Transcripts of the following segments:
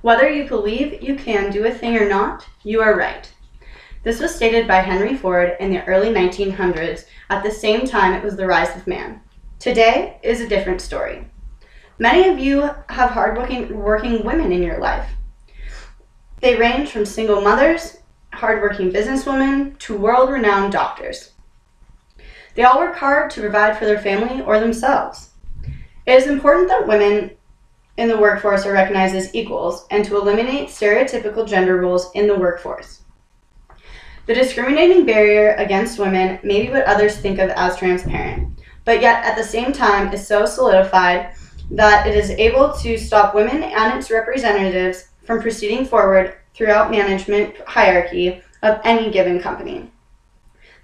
Whether you believe you can do a thing or not, you are right. This was stated by Henry Ford in the early 1900s, at the same time it was the rise of man. Today is a different story. Many of you have hardworking women in your life. They range from single mothers, hardworking businesswomen, to world-renowned doctors. They all work hard to provide for their family or themselves. It is important that women in the workforce are recognized as equals and to eliminate stereotypical gender roles in the workforce. The discriminating barrier against women may be what others think of as transparent, but yet at the same time is so solidified that it is able to stop women and its representatives from proceeding forward throughout management hierarchy of any given company.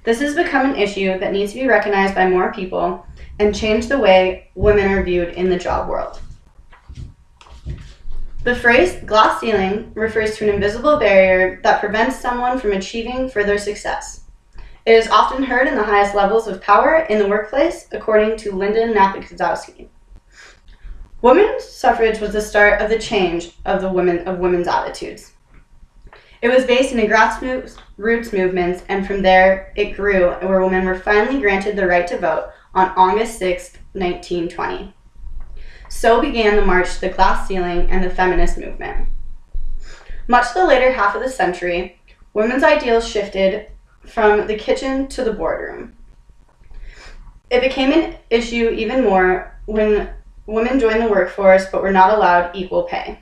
This has become an issue that needs to be recognized by more people and change the way women are viewed in the job world. The phrase glass ceiling refers to an invisible barrier that prevents someone from achieving further success. It is often heard in the highest levels of power in the workplace, according to Linda Napikowski. Women's suffrage was the start of the change of women's attitudes. It was based in a grassroots movement, and from there it grew, where women were finally granted the right to vote on August 6, 1920. So began the march to the glass ceiling and the feminist movement. Much the later half of the century, women's ideals shifted from the kitchen to the boardroom. It became an issue even more when women joined the workforce but were not allowed equal pay.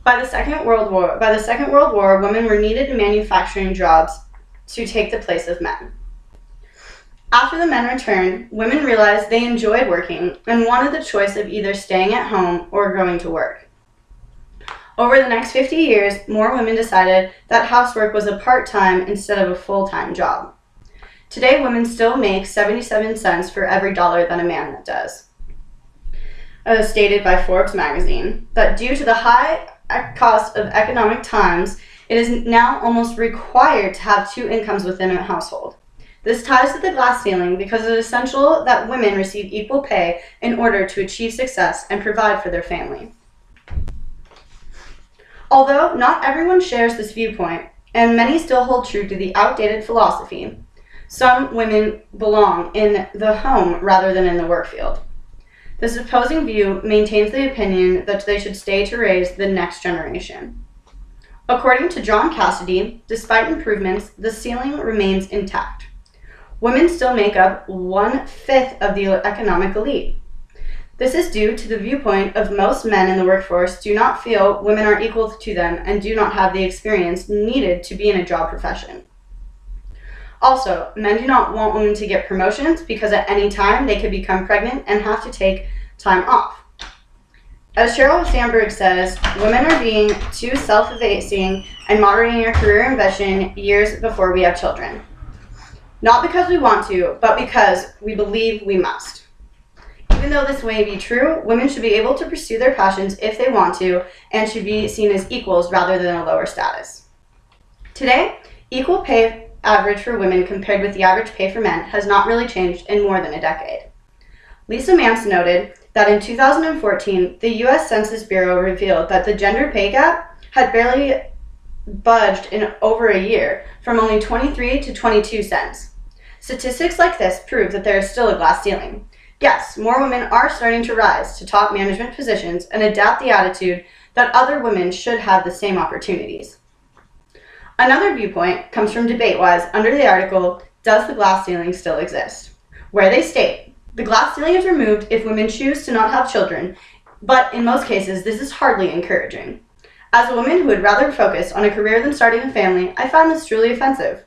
By the Second World War, women were needed in manufacturing jobs to take the place of men. After the men returned, women realized they enjoyed working and wanted the choice of either staying at home or going to work. Over the next 50 years, more women decided that housework was a part-time instead of a full-time job. Today, women still make 77 cents for every dollar that a man does. Stated by Forbes magazine, that due to the high cost of economic times, it is now almost required to have two incomes within a household. This ties to the glass ceiling because it is essential that women receive equal pay in order to achieve success and provide for their family. Although not everyone shares this viewpoint, and many still hold true to the outdated philosophy, some women belong in the home rather than in the work field. This opposing view maintains the opinion that they should stay to raise the next generation. According to John Cassidy, despite improvements, the ceiling remains intact. Women still make up 1/5 of the economic elite. This is due to the viewpoint of most men in the workforce do not feel women are equal to them and do not have the experience needed to be in a job profession. Also, men do not want women to get promotions because at any time they could become pregnant and have to take time off. As Sheryl Sandberg says, women are being too self-effacing and moderating our career ambition years before we have children. Not because we want to, but because we believe we must. Even though this may be true, women should be able to pursue their passions if they want to and should be seen as equals rather than a lower status. Today, equal pay average for women compared with the average pay for men has not really changed in more than a decade. Lisa Mance noted that in 2014, the U.S. Census Bureau revealed that the gender pay gap had barely budged in over a year, from only 23 to 22 cents. Statistics like this prove that there is still a glass ceiling. Yes, more women are starting to rise to top management positions and adapt the attitude that other women should have the same opportunities. Another viewpoint comes from DebateWise under the article, Does the Glass Ceiling Still Exist?, where they state, the glass ceiling is removed if women choose to not have children, but in most cases this is hardly encouraging. As a woman who would rather focus on a career than starting a family, I find this truly offensive.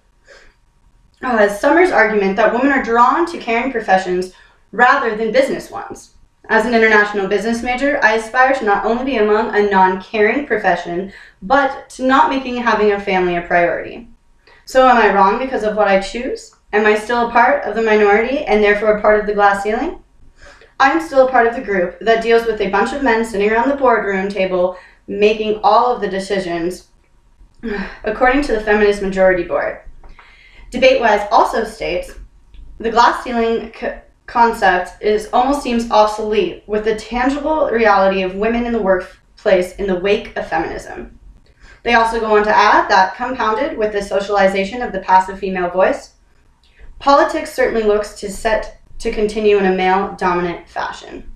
Summers' argument that women are drawn to caring professions rather than business ones. As an international business major, I aspire to not only be among a non-caring profession, but to not making having a family a priority. So am I wrong because of what I choose? Am I still a part of the minority and therefore a part of the glass ceiling? I am still a part of the group that deals with a bunch of men sitting around the boardroom table making all of the decisions, according to the Feminist Majority Board. DebateWise also states, the glass ceiling concept almost seems obsolete with the tangible reality of women in the workplace place in the wake of feminism. They also go on to add that, compounded with the socialization of the passive female voice, politics certainly looks set to continue in a male-dominant fashion.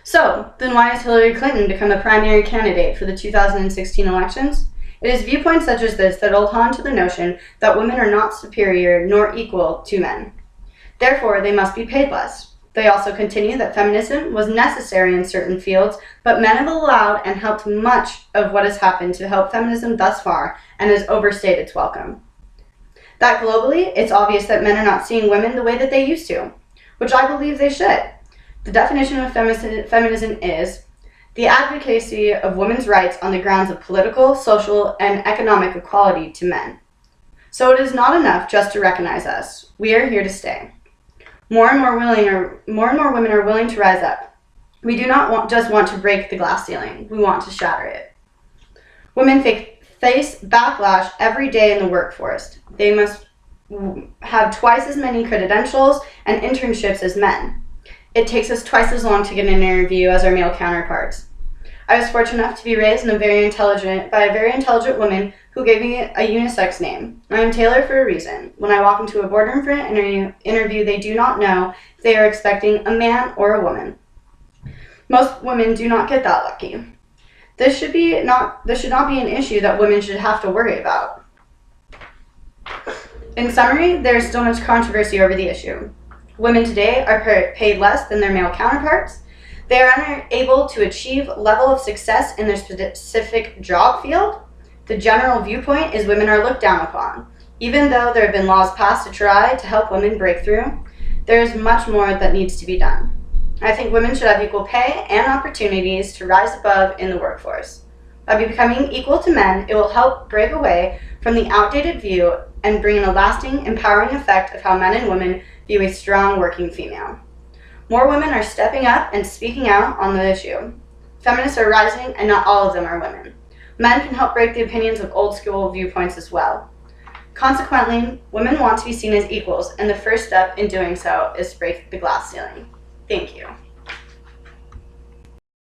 So, then why has Hillary Clinton become a primary candidate for the 2016 elections? It is viewpoints such as this that hold on to the notion that women are not superior nor equal to men. Therefore, they must be paid less. They also continue that feminism was necessary in certain fields, but men have allowed and helped much of what has happened to help feminism thus far and has overstayed its welcome. That globally, it's obvious that men are not seeing women the way that they used to, which I believe they should. The definition of feminism is the advocacy of women's rights on the grounds of political, social, and economic equality to men. So it is not enough just to recognize us. We are here to stay. More and more women are willing to rise up. We do not just want to break the glass ceiling. We want to shatter it. Women face backlash every day in the workforce. They must have twice as many credentials and internships as men. It takes us twice as long to get an interview as our male counterparts. I was fortunate enough to be raised by a very intelligent woman who gave me a unisex name. I am Taylor for a reason. When I walk into a boardroom for an interview, they do not know if they are expecting a man or a woman. Most women do not get that lucky. This should not be an issue that women should have to worry about. In summary, there is still much controversy over the issue. Women today are paid less than their male counterparts. They are unable to achieve level of success in their specific job field. The general viewpoint is women are looked down upon. Even though there have been laws passed to try to help women break through, there is much more that needs to be done. I think women should have equal pay and opportunities to rise above in the workforce. By becoming equal to men, it will help break away from the outdated view and bring in a lasting, empowering effect of how men and women view a strong working female. More women are stepping up and speaking out on the issue. Feminists are rising, and not all of them are women. Men can help break the opinions of old school viewpoints as well. Consequently, women want to be seen as equals, and the first step in doing so is to break the glass ceiling. Thank you.